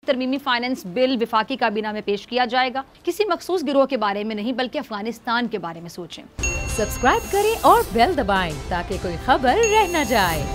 तरमीमी finance bill विफाकी काबीना में पेश किया जाएगा। किसी मखसूस गिरोह के बारे में नहीं बल्कि अफगानिस्तान के बारे में सोचें। सब्सक्राइब करें और बेल दबाएं ताकि कोई खबर रह न जाए।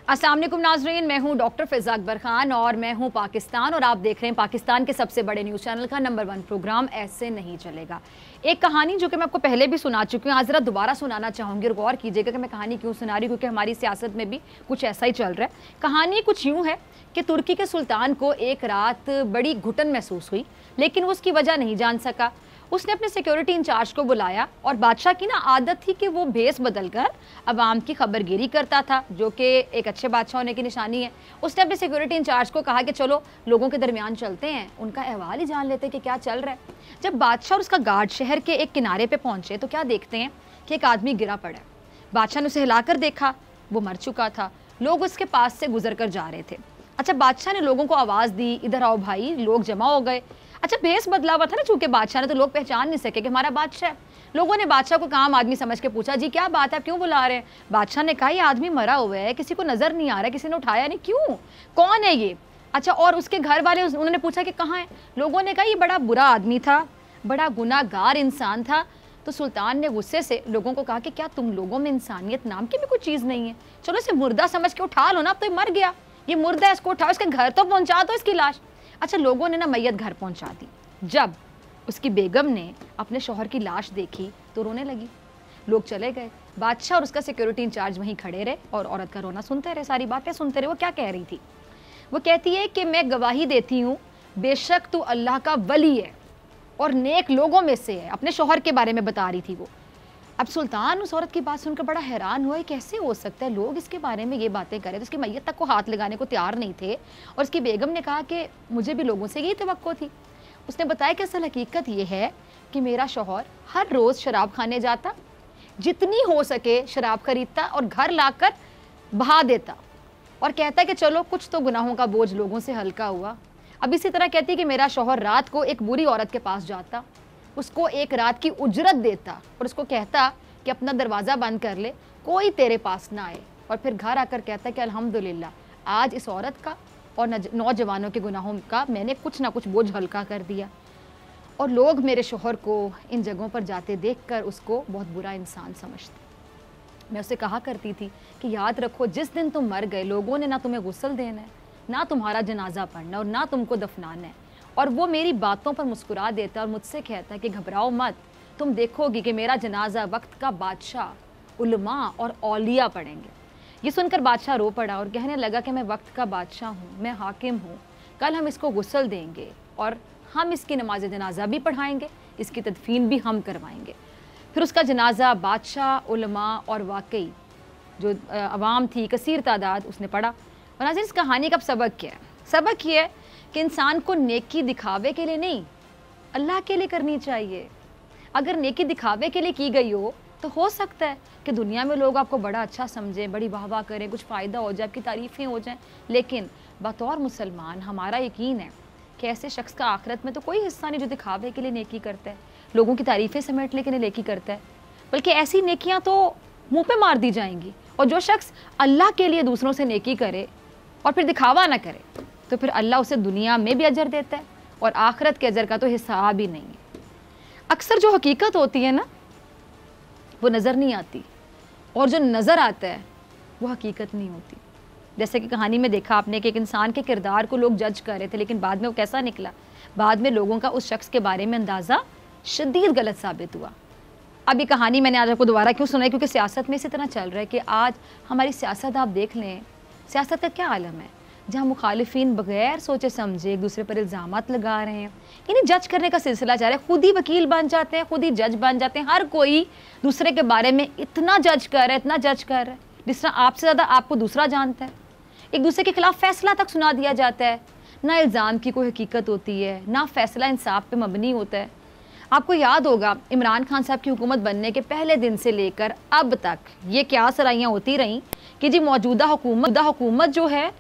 अस्सलाम वालेकुम नाज़रीन, मैं हूं डॉक्टर फ़िज़ा अकबर खान और मैं हूं पाकिस्तान और आप देख रहे हैं पाकिस्तान के सबसे बड़े न्यूज़ चैनल का नंबर 1 प्रोग्राम ऐसे नहीं चलेगा। एक कहानी जो कि मैं आपको पहले भी सुना चुकी हूँ, आज ज़रा दोबारा सुनाना चाहूँगी और गौर कीजिएगा कि मैं कहानी क्यों सुना रही हूँ, क्योंकि हमारी सियासत में भी कुछ ऐसा ही चल रहा है। कहानी कुछ यूँ है कि तुर्की के सुल्तान को एक रात बड़ी घुटन महसूस हुई, लेकिन वो उसकी वजह नहीं जान सका। उसने अपने सिक्योरिटी इंचार्ज को बुलाया और बादशाह की ना आदत थी कि वो भेस बदलकर अवाम की खबरगिरी करता था, जो कि एक अच्छे बादशाह होने की निशानी है। उसने अपने सिक्योरिटी इंचार्ज को कहा कि चलो लोगों के दरमियान चलते हैं, उनका अहवाल ही जान लेते हैं कि क्या चल रहा है। जब बादशाह और उसका गार्ड शहर के एक किनारे पे पहुंचे तो क्या देखते हैं कि एक आदमी गिरा पड़ा है। बादशाह ने उसे हिलाकर देखा, वो मर चुका था। लोग उसके पास से गुजर कर जा रहे थे। अच्छा, बादशाह ने लोगों को आवाज़ दी, इधर आओ भाई। लोग जमा हो गए। अच्छा, भेस बदला हुआ था ना चूंकि बादशाह ने, तो लोग पहचान नहीं सके कि हमारा बादशाह है। लोगों ने बादशाह को काम आदमी समझ के पूछा, जी क्या बात है, क्यों बुला रहे हैं? बादशाह ने कहा, ये आदमी मरा हुआ है, किसी को नजर नहीं आ रहा है, किसी ने उठाया नहीं, क्यों, कौन है ये? अच्छा, और उसके घर वाले उन्होंने पूछा कि कहाँ है? लोगों ने कहा ये बड़ा बुरा आदमी था, बड़ा गुनाहगार इंसान था। तो सुल्तान ने गुस्से से लोगों को कहा कि क्या तुम लोगों में इंसानियत नाम की भी कोई चीज़ नहीं है? चलो इसे मुर्दा समझ के उठा लो ना, अब तो ये मर गया, ये मुर्दा है, इसको उठाओ, इसके घर तो पहुंचा दो इसकी लाश। अच्छा, लोगों ने ना मैयत घर पहुंचा दी। जब उसकी बेगम ने अपने शौहर की लाश देखी तो रोने लगी। लोग चले गए। बादशाह और उसका सिक्योरिटी इंचार्ज वहीं खड़े रहे और औरत का रोना सुनते रहे, सारी बातें सुनते रहे। वो क्या कह रही थी? वो कहती है कि मैं गवाही देती हूँ, बेशक तू अल्लाह का वली है और नेक लोगों में से है। अपने शौहर के बारे में बता रही थी वो। अब सुल्तान उस औरत की बात सुनकर बड़ा हैरान हुआ, कैसे हो सकता है लोग इसके बारे में ये बातें करें। तो उसकी मैयत तक को हाथ लगाने को तैयार नहीं थे। और उसकी बेगम ने कहा कि मुझे भी लोगों से यही तवक्को थी। उसने बताया कि असल हकीकत ये है कि मेरा शौहर हर रोज़ शराब खाने जाता, जितनी हो सके शराब खरीदता और घर लाकर बहा देता और कहता कि चलो कुछ तो गुनाहों का बोझ लोगों से हल्का हुआ। अब इसी तरह कहती कि मेरा शौहर रात को एक बुरी औरत के पास जाता, उसको एक रात की उजरत देता और उसको कहता कि अपना दरवाज़ा बंद कर ले, कोई तेरे पास ना आए। और फिर घर आकर कहता कि अल्हम्दुलिल्लाह आज इस औरत का और नौजवानों के गुनाहों का मैंने कुछ ना कुछ बोझ हल्का कर दिया। और लोग मेरे शौहर को इन जगहों पर जाते देखकर उसको बहुत बुरा इंसान समझते। मैं उसे कहा करती थी कि याद रखो, जिस दिन तुम मर गए लोगों ने ना तुम्हें गुस्ल देना है, ना तुम्हारा जनाजा पढ़ना और ना तुमको दफनाना है। और वो मेरी बातों पर मुस्कुरा देता और मुझसे कहता कि घबराओ मत, तुम देखोगी कि मेरा जनाजा वक्त का बादशाह उलमा और औलिया पढ़ेंगे। ये सुनकर बादशाह रो पड़ा और कहने लगा कि मैं वक्त का बादशाह हूँ, मैं हाकिम हूँ, कल हम इसको गुस्ल देंगे और हम इसकी नमाज जनाजा भी पढ़ाएंगे, इसकी तदफीन भी हम करवाएंगे। फिर उसका जनाजा बादशाह, उलमा और वाकई जो अवाम थी कसीर तादाद, उसने पढ़ा। और नाज़रीन, इस कहानी का सबक क्या है? सबक ये है कि इंसान को नेकी दिखावे के लिए नहीं, अल्लाह के लिए करनी चाहिए। अगर नेकी दिखावे के लिए की गई हो तो सकता है कि दुनिया में लोग आपको बड़ा अच्छा समझें, बड़ी वाह वाह करें, कुछ फ़ायदा हो जाए, आपकी तारीफ़ें हो जाएं। लेकिन बतौर मुसलमान हमारा यकीन है कि ऐसे शख्स का आखिरत में तो कोई हिस्सा नहीं जो दिखावे के लिए नेकी करता है, लोगों की तारीफ़ें समेटने के लिए नेकी करता है। बल्कि ऐसी नेकियां तो मुँह पे मार दी जाएंगी। और जो शख्स अल्लाह के लिए दूसरों से नेकी करे और फिर दिखावा ना करे तो फिर अल्लाह उसे दुनिया में भी अजर देता है और आखिरत के अजर का तो हिसाब ही नहीं है। अक्सर जो हकीकत होती है ना वो नज़र नहीं आती, और जो नज़र आता है वो हकीकत नहीं होती। जैसे कि कहानी में देखा आपने कि एक इंसान के किरदार को लोग जज कर रहे थे, लेकिन बाद में वो कैसा निकला। बाद में लोगों का उस शख्स के बारे में अंदाज़ा शदीद गलत साबित हुआ। अब ये कहानी मैंने आज आपको दोबारा क्यों सुनाई, क्योंकि सियासत में इसी तरह चल रहा है कि आज हमारी सियासत आप देख लें, सियासत का क्या आलम है, जहाँ मुखालिफिन बगैर सोचे समझे एक दूसरे पर इल्ज़ामात लगा रहे हैं। यानी जज करने का सिलसिला जा रहा है, खुद ही वकील बन जाते हैं, खुद ही जज बन जाते हैं। हर कोई दूसरे के बारे में इतना जज कर रहा है, इतना जज कर रहा है, जिस तरह आपसे ज़्यादा आपको दूसरा जानता है। एक दूसरे के खिलाफ फैसला तक सुना दिया जाता है। ना इल्ज़ाम की कोई हकीकत होती है, ना फैसला इंसाफ पे मबनी होता है। आपको याद होगा इमरान खान साहब की हुकूमत बनने के पहले दिन से लेकर अब तक ये क्या सराइयाँ होती रहीं कि जी मौजूदा हुकूमत जो है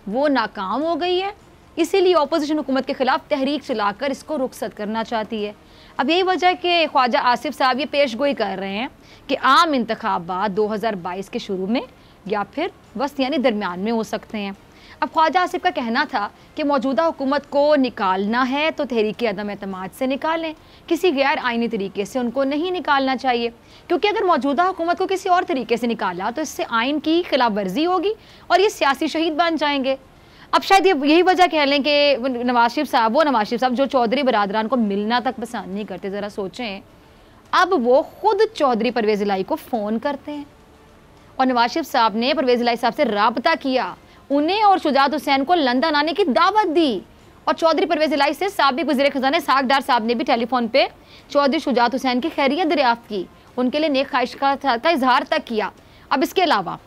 वो नाकाम हो गई है इसीलिए अपोजिशन हुकूमत के खिलाफ तहरीक चलाकर इसको रुखसत करना चाहती है। अब यही वजह है कि ख्वाजा आसिफ साहब ये पेशगोई कर रहे हैं कि आम इंतखाबात 2022 के शुरू में या फिर बस यानी दरमियान में हो सकते हैं। अब ख्वाजा आसिफ का कहना था कि मौजूदा हुकूमत को निकालना है तो तहरीक अदम एतमाद से निकालें, किसी गैर आइनी तरीके से उनको नहीं निकालना चाहिए, क्योंकि अगर मौजूदा हुकूमत को किसी और तरीके से निकाला तो इससे आइन की खिलाफ वर्जी होगी और ये सियासी शहीद बन जाएंगे। अब शायद ये यही वजह कह लें कि नवाज शरीफ साहब जो चौधरी बरादरान को मिलना तक पसंद नहीं करते, ज़रा सोचें, अब वो खुद चौधरी परवेज़ इलाही को फ़ोन करते हैं और नवाज शरीफ साहब ने परवेज़ इलाही साहब से राब्ता किया, उन्हें और शुजात हुसैन को लंदन आने की दावत दी और चौधरी परवेज़ इलाही से साबिक़ वज़ीर ख़ज़ाना इसहाक़ डार साहब ने भी टेलीफोन पे चौधरी शुजात हुसैन की खैरियत दरियाफ्त की, उनके लिए नेक ख्वाहिश का इजहार तक किया। अब इसके अलावा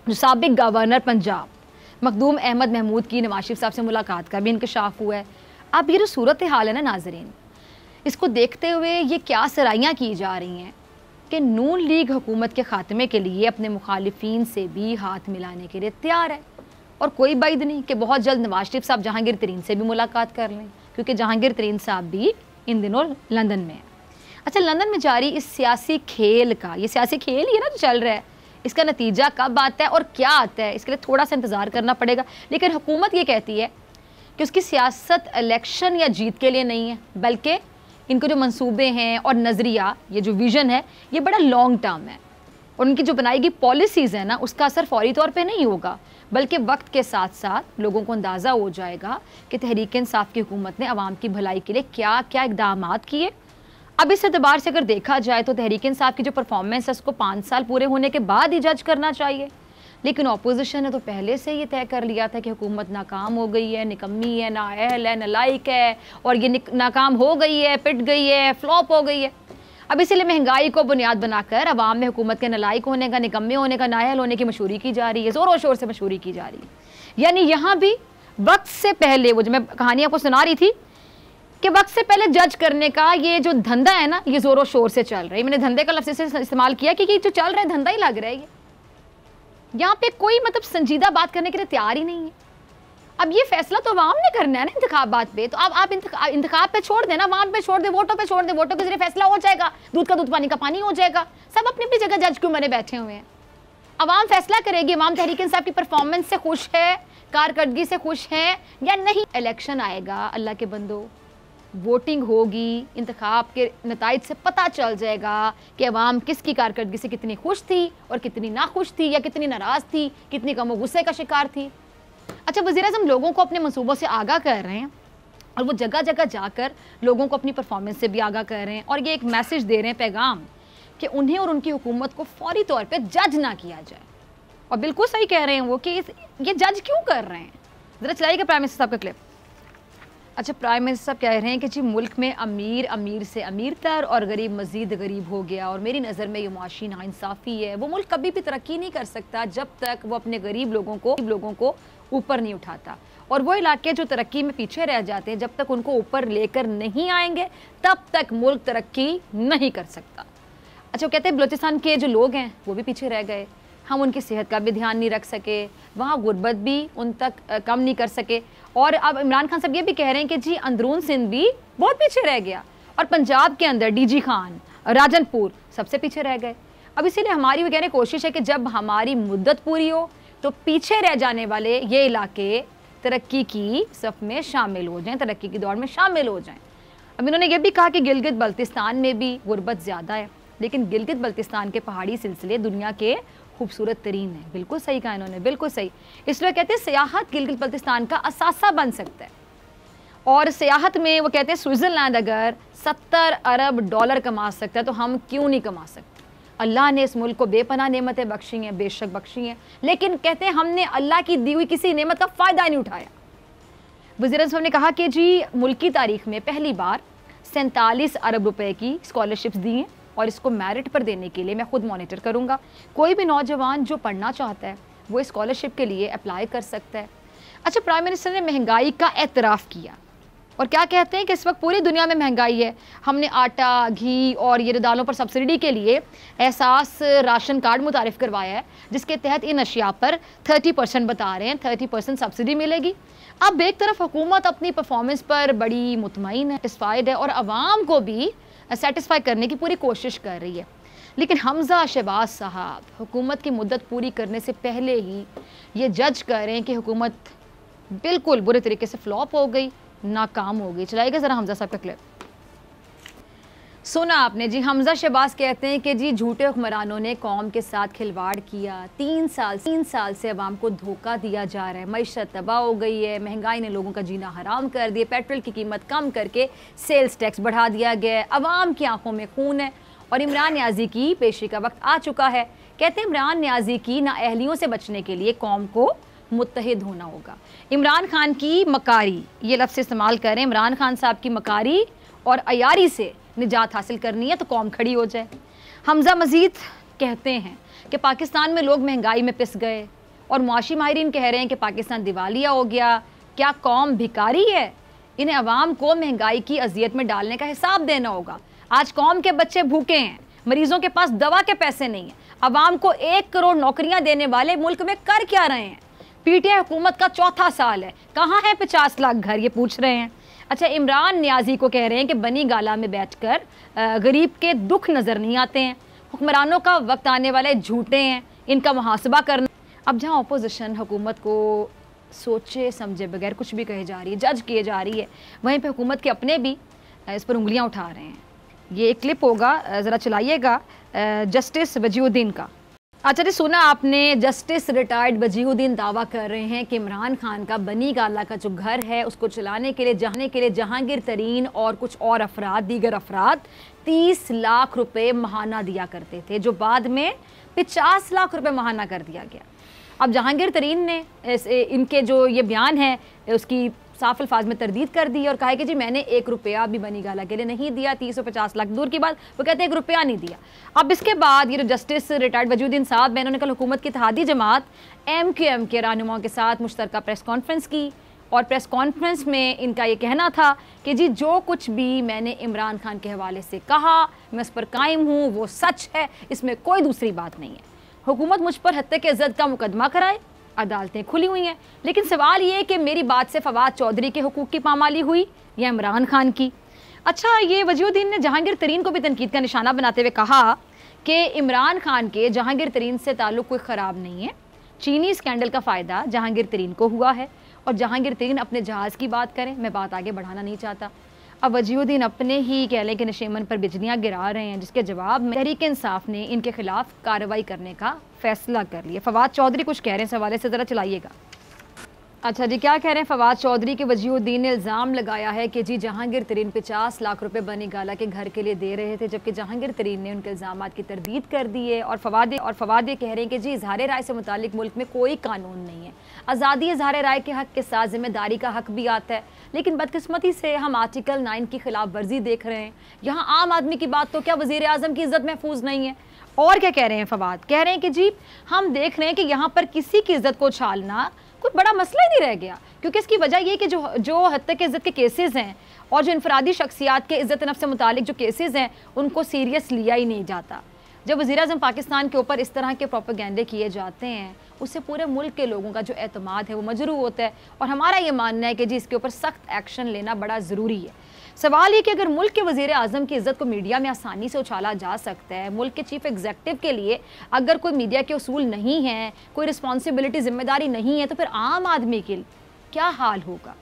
जो साबिक़ गवर्नर पंजाब मखदूम अहमद महमूद की नवाज शरीफ साहब से मुलाकात का भी इंकशाफ हुआ है। अब ये जो सूरत हाल है ना नाज़रीन, इसको देखते हुए ये क्या सराइयाँ की जा रही हैं कि नून लीग हुकूमत के ख़ात्मे के लिए अपने मुखालिफिन से भी हाथ मिलाने के लिए तैयार है और कोई बैद नहीं कि बहुत जल्द नवाज शरीफ साहब जहांगीर तरीन से भी मुलाकात कर लें, क्योंकि जहांगीर तरीन साहब भी इन दिनों लंदन में है। अच्छा, लंदन में जारी इस सियासी खेल का, ये सियासी खेल ही ना जो चल रहा है, इसका नतीजा कब आता है और क्या आता है इसके लिए थोड़ा सा इंतज़ार करना पड़ेगा। लेकिन हुकूमत ये कहती है कि उसकी सियासत इलेक्शन या जीत के लिए नहीं है, बल्कि इनको जो मंसूबे हैं और नज़रिया, ये जो विज़न है, ये बड़ा लॉन्ग टर्म है और उनकी जो बनाई गई पॉलिसीज़ है ना, उसका असर फौरी तौर पे नहीं होगा, बल्कि वक्त के साथ साथ लोगों को अंदाज़ा हो जाएगा कि तहरीक इंसाफ की हुकूमत ने आवाम की भलाई के लिए क्या क्या इक़दामात किए। अब इस एतबार से अगर देखा जाए तो तहरीक इंसाफ की जो परफॉर्मेंस है उसको 5 साल पूरे होने के बाद ही जज करना चाहिए, लेकिन अपोजिशन ने तो पहले से ये तय कर लिया था कि हुकूमत नाकाम हो गई है, निकम्मी है, नाअहल है, नालायक है और ये नाकाम हो गई है, पिट गई है, फ्लॉप हो गई है। अब इसीलिए महंगाई को बुनियाद बनाकर अवाम में हुकूमत के नालायक होने का, निकम्मे होने का, नाअहल होने की मशहूरी की जा रही है, ज़ोर और शोर से मशहूरी की जा रही है। यानी यहाँ भी वक्त से पहले, वो जो मैं कहानी आपको सुना रही थी कि वक्त से पहले जज करने का ये जो धंधा है ना, ये ज़ोर और शोर से चल रहा है। मैंने धंधे का लफ्ज़ से इस्तेमाल किया क्योंकि जो चल रहा है धंधा ही लग रहा है ये। यहाँ पे कोई मतलब संजीदा बात करने के लिए तैयार ही नहीं है। अब ये फैसला तो अवाम ने करना है ना इंतखाबात पे, तो अब आप इंतखाब पे छोड़ देना, अवाम पे छोड़ दे, वोटों पे छोड़ दे, वोटों के जरिए फैसला हो जाएगा, दूध का दूध पानी का पानी हो जाएगा। सब अपनी अपनी जगह जज क्यों बने बैठे हुए हैं? अवाम फैसला करेगी, अवाम तहरीक इंसाफ की परफॉर्मेंस से खुश है, कारकर्दगी से खुश है या नहीं। इलेक्शन आएगा, अल्लाह के बंदो, वोटिंग होगी, इंतखाब के नताइज से पता चल जाएगा कि अवाम किसकी कारकर्दगी से कितनी खुश थी और कितनी नाखुश थी या कितनी नाराज़ थी, कितनी गम गुस्से का शिकार थी। अच्छा, वज़ीर-ए-आज़म लोगों को अपने मंसूबों से आगाह कर रहे हैं और वो जगह जगह जाकर लोगों को अपनी परफॉर्मेंस से भी आगाह कर रहे हैं और ये एक मैसेज दे रहे हैं, पैगाम, कि उन्हें और उनकी हुकूमत को फौरी तौर पे जज ना किया जाए। और बिल्कुल सही कह रहे हैं वो कि ये जज क्यों कर रहे हैं। ज़रा चलाइएगा प्राइम मिनिस्टर साहब का क्लिप। अच्छा, प्राइम मिनिस्टर साहब कह रहे हैं कि जी मुल्क में अमीर अमीर से अमीरतर और गरीब मज़ीद गरीब हो गया और मेरी नज़र में ये मुआशी नाइंसाफ़ी है। वो मुल्क कभी भी तरक्की नहीं कर सकता जब तक वो अपने गरीब लोगों को ऊपर नहीं उठाता, और वो इलाके जो तरक्की में पीछे रह जाते हैं, जब तक उनको ऊपर लेकर नहीं आएंगे तब तक मुल्क तरक्की नहीं कर सकता। अच्छा, वो कहते हैं बलूचिस्तान के जो लोग हैं वो भी पीछे रह गए, हम उनकी सेहत का भी ध्यान नहीं रख सके, वहाँ गुर्बत भी उन तक कम नहीं कर सके। और अब इमरान खान साहब ये भी कह रहे हैं कि जी अंदरून सिंध भी बहुत पीछे रह गया और पंजाब के अंदर डीजी खान, राजनपुर सबसे पीछे रह गए। अब इसीलिए हमारी वो कहने की कोशिश है कि जब हमारी मुद्दत पूरी हो तो पीछे रह जाने वाले ये इलाके तरक्की की सफ़ में शामिल हो जाएं, तरक्की की दौड़ में शामिल हो जाएं। अब इन्होंने ये भी कहा कि गिलगित बल्तिस्तान में भी गुर्बत ज़्यादा है, लेकिन गिलगित बल्तिस्तान के पहाड़ी सिलसिले दुनिया के खूबसूरत तरीन है। बिल्कुल सही कहा इन्होंने, बिल्कुल सही। इसलिए कहते हैं सियाहत गिलगित बल्तिस्तान का असासा बन सकता है। और सियाहत में वो कहते हैं स्विट्ज़रलैंड अगर 70 अरब डॉलर कमा सकता है तो हम क्यों नहीं कमा सकते। अल्लाह ने इस मुल्क को बेपनाह नेमतें बख्शी हैं, बेशक बख्शी हैं, लेकिन कहते हैं हमने अल्लाह की दी हुई किसी नेमत का फ़ायदा नहीं उठाया। वज़ीर साहब ने कहा कि जी मुल्क की तारीख में पहली बार 47 अरब रुपए की स्कॉलरशिप्स दी हैं और इसको मेरिट पर देने के लिए मैं खुद मॉनिटर करूँगा। कोई भी नौजवान जो पढ़ना चाहता है वो स्कॉलरशिप के लिए अप्लाई कर सकता है। अच्छा, प्राइम मिनिस्टर ने महंगाई का एतराफ़ किया और क्या कहते हैं कि इस वक्त पूरी दुनिया में महंगाई है। हमने आटा, घी और ये दालों पर सब्सिडी के लिए एहसास राशन कार्ड मुतारिफ करवाया है, जिसके तहत इन अशिया पर 30% बता रहे हैं 30% सब्सिडी मिलेगी। अब एक तरफ हुकूमत अपनी परफॉर्मेंस पर बड़ी मुतमईन है, सेटिस्फाइड है और आवाम को भी सेटिस्फाई करने की पूरी कोशिश कर रही है। लेकिन हमजा शहबाज साहब हुकूमत की मुद्दत पूरी करने से पहले ही ये जज कर रहे हैं कि हुकूमत बिल्कुल बुरे तरीके से फ्लॉप हो गई, नाकाम हो गई। चलाइएगा ज़रा हमजा साहब का क्लिप। सुना आपने जी, हमजा शहबाज कहते हैं कि जी झूठे हुक्मरानों ने कौम के साथ खिलवाड़ किया। 3 साल से अवाम को धोखा दिया जा रहा है। मईशत तबाह हो गई है, महंगाई ने लोगों का जीना हराम कर दिया, पेट्रोल की कीमत कम करके सेल्स टैक्स बढ़ा दिया गया है, अवाम की आंखों में खून है और इमरान न्याजी की पेशी का वक्त आ चुका है। कहते हैं इमरान न्याजी की नाअहलियों से बचने के लिए कौम को मुत्तहिद होना होगा। इमरान खान की मकारी, ये लफ्ज़ इस्तेमाल करें, इमरान खान साहब की मकारी और अयारी से निजात हासिल करनी है तो कौम खड़ी हो जाए। हमजा मजीद कहते हैं कि पाकिस्तान में लोग महंगाई में पिस गए और मुआशी माहिरीन कह रहे हैं कि पाकिस्तान दिवालिया हो गया। क्या कौम भिखारी है? इन्हें अवाम को महंगाई की अजियत में डालने का हिसाब देना होगा। आज कौम के बच्चे भूखे हैं, मरीजों के पास दवा के पैसे नहीं हैं, अवाम को 1 करोड़ नौकरियां देने वाले मुल्क में कर क्या रहे हैं? पीटीआई हुकूमत का चौथा साल है, कहाँ है 50 लाख घर? ये पूछ रहे हैं। अच्छा, इमरान न्याजी को कह रहे हैं कि बनी गाला में बैठकर गरीब के दुख नज़र नहीं आते हैं। हुक्मरानों का वक्त आने वाले झूठे हैं, इनका मुहासबा करना। अब जहाँ अपोजिशन हुकूमत को सोचे समझे बगैर कुछ भी कहे जा रही है, जज किए जा रही है, वहीं पे हुकूमत के अपने भी इस पर उंगलियां उठा रहे हैं। ये एक क्लिप होगा, ज़रा चलाइएगा, जस्टिस वजीहुद्दीन का। अच्छा जी, सुना आपने, जस्टिस रिटायर्ड वजीहुद्दीन दावा कर रहे हैं कि इमरान खान का बनी गाला का जो घर है उसको चलाने के लिए जहांगीर तरीन और कुछ और दीगर अफराद 30 लाख रुपए महाना दिया करते थे, जो बाद में 50 लाख रुपए महाना कर दिया गया। अब जहांगीर तरीन ने इनके जो ये बयान है उसकी साफ अल्फाज में तरदीद कर दी और कहा है कि जी मैंने 1 रुपया भी बनी गाला के लिए नहीं दिया। 30-50 लाख दूर की बात, वो कहते हैं 1 रुपया नहीं दिया। अब इसके बाद ये जो जस्टिस रिटायर्ड वजीहुद्दीन साहब, इन्होंने कल हुकूमत की इत्तेहादी जमात MQM के रहनुमाओं के साथ मुश्तरका प्रेस कॉन्फ्रेंस की और प्रेस कॉन्फ्रेंस में इनका ये कहना था कि जी जो कुछ भी मैंने इमरान खान के हवाले से कहा मैं उस पर कायम हूँ, वो सच है, इसमें कोई दूसरी बात नहीं है। हुकूमत मुझ पर हत्या इज़्ज़त का मुकदमा कराए, अदालतें खुली हुई हैं, लेकिन सवाल ये कि मेरी बात से फवाद चौधरी के हुकूक की पामाली हुई या इमरान खान की। अच्छा, ये वजीहुद्दीन ने जहांगीर तरीन को भी तनकीद का निशाना बनाते हुए कहा कि इमरान खान के जहांगीर तरीन से ताल्लुक़ कोई ख़राब नहीं है। चीनी स्कैंडल का फ़ायदा जहांगीर तरीन को हुआ है और जहांगीर तरीन अपने जहाज़ की बात करें, मैं बात आगे बढ़ाना नहीं चाहता। अब वजीहुद्दीन अपने ही कह लें कि नशेमन पर बिजलियाँ गिरा रहे हैं, जिसके जवाब में तहरीक इंसाफ ने इनके खिलाफ कार्रवाई करने का फैसला कर लिया। फवाद चौधरी कुछ कह रहे हैं इस हवाले से, ज़रा चलाइएगा। अच्छा जी, क्या कह रहे हैं फवाद चौधरी के वजीहुद्दीन ने इल्ज़ाम लगाया है कि जी जहांगीर तरीन 50 लाख रुपए बनी गाला के घर के लिए दे रहे थे, जबकि जहांगीर तरीन ने उनके इल्ज़ामात की तरदीद कर दी है। और फवाद ये कह रहे हैं कि जी इजहार राय से मुतालिक मुल्क में कोई कानून नहीं है, आज़ादी इजहार राय के हक़ के साथ जिम्मेदारी का हक़ भी आता है, लेकिन बदकिस्मती से हम आर्टिकल 9 की खिलाफ वर्जी देख रहे हैं। यहाँ आम आदमी की बात तो क्या, वज़ीर आज़म की इज़्ज़त महफूज नहीं है। और क्या कह रहे हैं फवाद, कह रहे हैं कि जी हम देख रहे हैं कि यहाँ पर किसी की इज़्ज़त को छालना कोई बड़ा मसला ही नहीं रह गया, क्योंकि इसकी वजह ये कि जो हत्या के इज़्ज़त के केसेस हैं और जो इनफरादी शख्सियात के इज़्ज़त नफ्स से मुतालिक जो केसेस हैं उनको सीरियस लिया ही नहीं जाता। जब वज़ीर आज़म पाकिस्तान के ऊपर इस तरह के प्रोपेगेंडे किए जाते हैं, उससे पूरे मुल्क के लोगों का जो एतमाद है वो मजरूह होता है और हमारा ये मानना है कि जी इसके ऊपर सख्त एक्शन लेना बड़ा ज़रूरी है। सवाल ये कि अगर मुल्क के वज़ीर आज़म की इज़्ज़त को मीडिया में आसानी से उछाला जा सकता है, मुल्क के चीफ एग्जीक्यूटिव के लिए अगर कोई मीडिया के उसूल नहीं है, कोई रिस्पॉन्सिबिलिटी जिम्मेदारी नहीं है, तो फिर आम आदमी के क्या हाल होगा।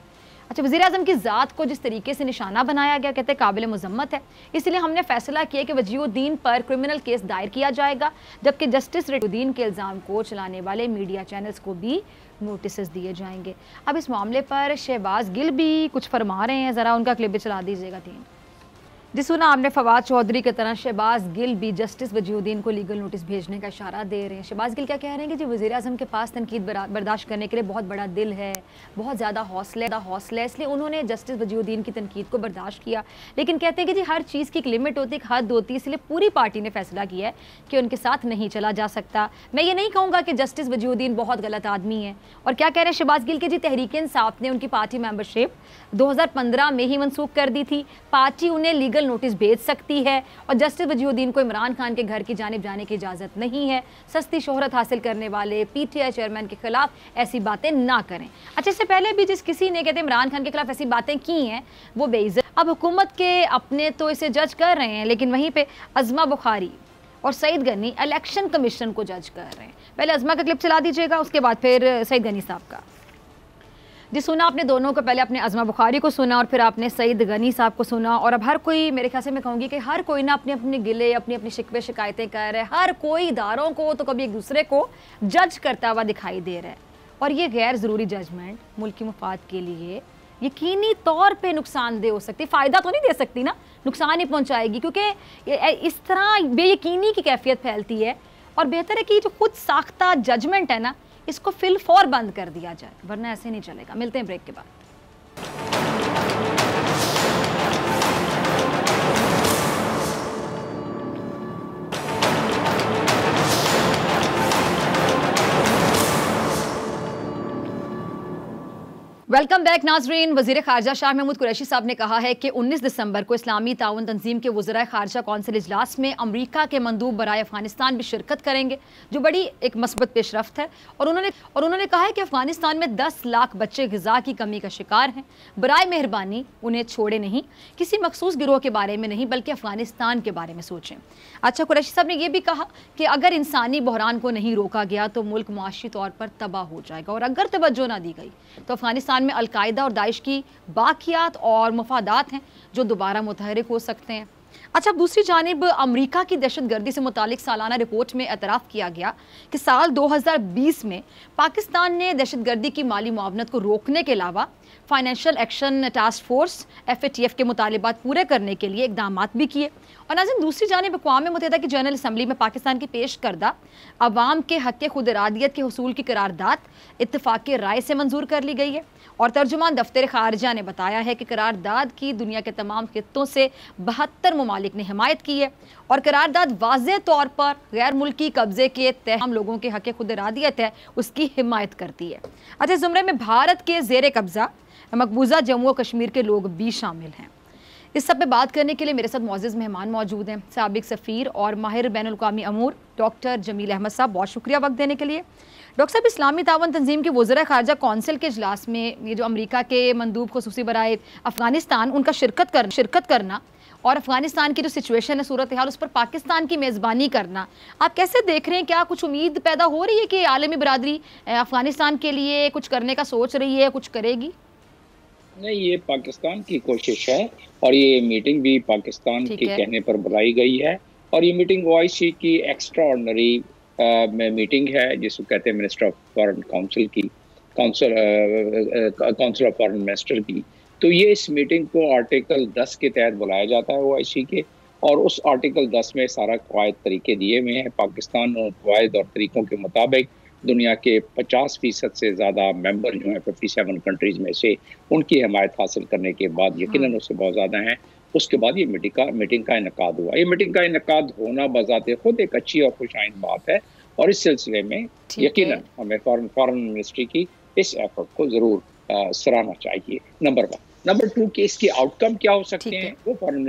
अच्छा, वज़ीर आज़म की ज़ात को जिस तरीके से निशाना बनाया गया, कहते हैं काबिल मुज़म्मत है, इसलिए हमने फैसला किया कि वजीहुद्दीन पर क्रिमिनल केस दायर किया जाएगा, जबकि जस्टिस रिटायर्ड के इल्ज़ाम को चलाने वाले मीडिया चैनल्स को भी नोटिस दिए जाएंगे। अब इस मामले पर शहबाज गिल भी कुछ फरमा रहे हैं, ज़रा उनका क्लिप भी चला दीजिएगा। जी सुना आपने, फवाद चौधरी की तरह शहबाज गिल भी जस्टिस वजीउद्दीन को लीगल नोटिस भेजने का इशारा दे रहे हैं। शहबाज गिल क्या कह रहे हैं कि जी वज़ीर आज़म के पास तनकीद बर्दाश्त करने के लिए बहुत बड़ा दिल है, बहुत ज़्यादा हौसला है, इसलिए उन्होंने जस्टिस वजीउद्दीन की तनकीद को बर्दाश्त किया। लेकिन कहते हैं कि जी हर चीज़ की एक लिमिट होती है, एक हद होती है, इसलिए पूरी पार्टी ने फैसला किया है कि उनके साथ नहीं चला जा सकता। मैं ये नहीं कहूँगा कि जस्टिस वजीउद्दीन बहुत गलत आदमी है। और क्या कह रहे हैं शहबाज गिल के जी तहरीक इंसाफ ने उनकी पार्टी मेंबरशिप 2015 में ही मनसूख कर दी थी। पार्टी उन्हें लीगल नोटिस भेज सकती है और जस्टिस वजीउद्दीन को इमरान खान के घर की जानिब जाने की इजाज़त नहीं है। सस्ती शोहरत हासिल करने वाले पीटीआई चेयरमैन के खिलाफ ऐसी बातें ना करें। अच्छा, इससे पहले भी जिस किसी ने कहते इमरान खान के खिलाफ ऐसी बातें की हैं वो बेइज्जत। अब हुकूमत के अपने तो इसे जज कर रहे हैं, लेकिन वहीं पे अज़मा बुखारी और सईद गनी इलेक्शन कमीशन को जज कर रहे हैं। पहले अज़मा का क्लिप चला दीजिएगा, उसके बाद फिर सईद गनी साहब का। जी सुना आपने दोनों को, पहले आपने अज़मा बुखारी को सुना और फिर आपने सईद गनी साहब को सुना। और अब हर कोई, मेरे ख्याल से मैं कहूँगी कि हर कोई ना अपने अपने गिले, अपनी अपनी शिकवे शिकायतें कर रहे हैं। हर कोई इदारों को तो कभी एक दूसरे को जज करता हुआ दिखाई दे रहा है। और ये गैर ज़रूरी जजमेंट मुल्क की मुफाद के लिए यकीनी तौर पे नुकसानदेह हो सकती, फ़ायदा तो नहीं दे सकती ना, नुकसान ही पहुँचाएगी, क्योंकि इस तरह बेयकीनी की कैफियत फैलती है। और बेहतर है कि जो खुद साख्ता जजमेंट है ना, इसको फिल फॉर बंद कर दिया जाए, वरना ऐसे नहीं चलेगा। मिलते हैं ब्रेक के बाद। वेलकम बैक नाजरीन। वज़ीर ख़ारजा शाह महमूद कुरैशी साहब ने कहा है कि 19 दिसंबर को इस्लामी ताउन तंजीम के वज़राए ख़ारजा कौंसिल इजलास में अमरीका के मंदूब बराए अफ़गानिस्तान भी शिरकत करेंगे, जो बड़ी एक मस्बत पेशरफ्त है। और उन्होंने कहा है कि अफ़गानिस्तान में 10 लाख बच्चे ग़िज़ा की कमी का शिकार हैं। बराए मेहरबानी उन्हें छोड़े नहीं, किसी मखसूस गिरोह के बारे में नहीं, बल्कि अफ़गानिस्तान के बारे में सोचें। अच्छा, कुरैशी साहब ने यह भी कहा कि अगर इंसानी बहरान को नहीं रोका गया तो मुल्क मुआशी तौर पर तबाह हो जाएगा, और अगर तवज्जो ना दी गई तो अफ़गानिस्तान में अल-कायदा और दाइश की बाकियात और मफादात हैं जो दोबारा मुतहरिक हो सकते हैं। अच्छा, दूसरी जानिब अमरीका की दहशतगर्दी से मुतालिक सालाना रिपोर्ट में एतराफ़ किया गया कि साल 2020 में पाकिस्तान ने दहशतगर्दी की माली मुआवनत को रोकने के अलावा financial action task force FATF के मुतालिबात पूरे करने के लिए इकदाम भी किए। और नाज़रीन, दूसरी जानिब अक़वाम मुत्तहिदा की जनरल असम्बली में पाकिस्तान की पेश करदा अवाम के हक़ खुद इरादियत के हुसूल की करारदाद इत्तफ़ाक़ी राय से मंजूर कर ली गई है। और तर्जुमान दफ्तर ख़ारजा ने बताया है कि करारदाद की दुनिया के तमाम खित्तों से 72 ममालिक ने हिमायत की है। और करारदाद वाज़ेह तौर पर गैर मुल्की कब्ज़े के तहत लोगों के हक़ खुद इरादियत है उसकी हिमायत करती है। अच्छा, ज़ुमरे में भारत के ज़ेर कब्ज़ा मकबूजा जम्मू और कश्मीर के लोग भी शामिल हैं। इस सब पे बात करने के लिए मेरे साथ मुअज़्ज़ज़ मेहमान मौजूद हैं। साबिक़ सफ़ीर और माहिर बैनुल-अक़वामी अमूर डॉक्टर जमील अहमद साहब, बहुत शुक्रिया वक्त देने के लिए। डॉक्टर साहब, इस्लामी तावन तंजीम के वज़राए ख़ारजा कौंसिल के इजलास में ये जो अमरीका के मंदूब खुसूसी बराए अफ़गानिस्तान उनका शिरकत करना और अफ़गानिस्तान की जो सिचुएशन है, सूरत हाल, उस पर पाकिस्तान की मेज़बानी करना, आप कैसे देख रहे हैं? क्या कुछ उम्मीद पैदा हो रही है कि आलमी बरादरी अफ़गानिस्तान के लिए कुछ करने का सोच रही है, कुछ करेगी? नहीं, ये पाकिस्तान की कोशिश है और ये मीटिंग भी पाकिस्तान के कहने पर बुलाई गई है। और ये मीटिंग OIC की एक्स्ट्रा ऑर्डिनरी मीटिंग है, जिसको कहते हैं मिनिस्टर ऑफ फॉरेन काउंसिल की, काउंसिल ऑफ फॉरेन मिनिस्टर की। तो ये इस मीटिंग को आर्टिकल 10 के तहत बुलाया जाता है OIC के, और उस आर्टिकल 10 में सारा कवायद तरीके दिए हुए हैं। पाकिस्तान और कवायद और तरीक़ों के मुताबिक दुनिया के 50% से ज़्यादा मेंबर जो हैं 57 कंट्रीज़ में से, उनकी हिमायत हासिल करने के बाद, यकीनन उससे बहुत ज़्यादा हैं, उसके बाद ये मीटिंग का इनेकाद हुआ। ये मीटिंग का इनेकाद होना बज़ाते खुद एक अच्छी और खुशाइंद बात है, और इस सिलसिले में यकीनन हमें फॉरेन मिनिस्ट्री की इस एफर्ट को ज़रूर सराहना चाहिए। नंबर 1। नंबर 2 कि इसके आउटकम क्या हो सकते हैं, वो फॉरेन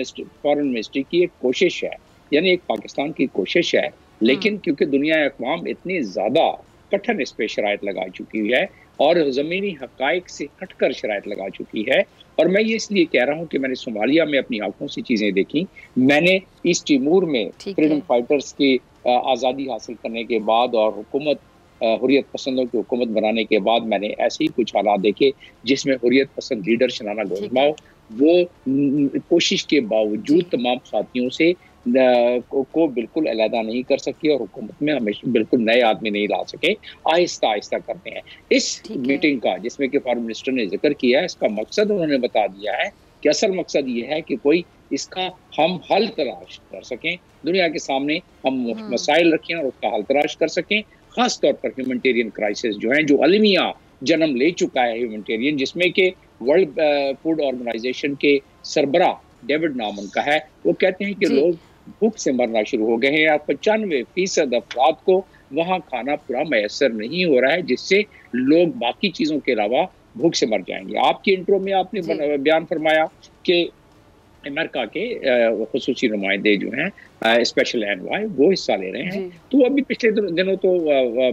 मिनिस्ट्री की एक कोशिश है, यानी एक पाकिस्तान की कोशिश है। लेकिन क्योंकि दुनिया अक़वाम इतनी ज़्यादा कठिन इस पर शराइत लगा चुकी है और ज़मीनी हक़ाइक़ से हटकर शराइत लगा चुकी है, और मैं ये इसलिए कह रहा हूँ कि मैंने सोमालिया में अपनी आंखों से चीज़ें देखी, मैंने ईस्ट तिमोर में फ्रीडम फाइटर्स की आज़ादी हासिल करने के बाद और हुकूमत हुर्रियत पसंदों की हुकूमत बनाने के बाद मैंने ऐसे ही कुछ हालात देखे जिसमें हुर्रियत पसंद लीडर शनाना गोजमाओ वो कोशिश के बावजूद तमाम साथियों से को बिल्कुल अलहदा नहीं कर सके और हुकूमत में हमेशा बिल्कुल नए आदमी नहीं ला सके, आहिस्ता आहिस्ता करते हैं। इस मीटिंग का जिसमें कि फॉरेन मिनिस्टर ने जिक्र किया है, इसका मकसद उन्होंने बता दिया है कि असल मकसद ये है कि कोई इसका हम हल तलाश कर सकें, दुनिया के सामने हम मसाइल रखें और उसका हल तलाश कर सकें। खास तौर पर ह्यूमैनिटेरियन क्राइसिस जो है, जो अलमिया जन्म ले चुका है ह्यूमैनिटेरियन, जिसमें के वर्ल्ड फूड ऑर्गेनाइजेशन के सरबरा डेविड नॉर्मन का है। वो कहते हैं कि लोग भूख से मरना शुरू हो गए हैं। 95% अफराद को वहाँ खाना पूरा मैसर नहीं हो रहा है, जिससे लोग बाकी चीजों के अलावा भूख से मर जाएंगे। आपकी इंट्रो में आपने बयान फरमाया कि अमेरिका के खुसूसी नुमाइंदे जो हैं स्पेशल एनवॉय वो हिस्सा ले रहे हैं। तो अभी पिछले दिनों तो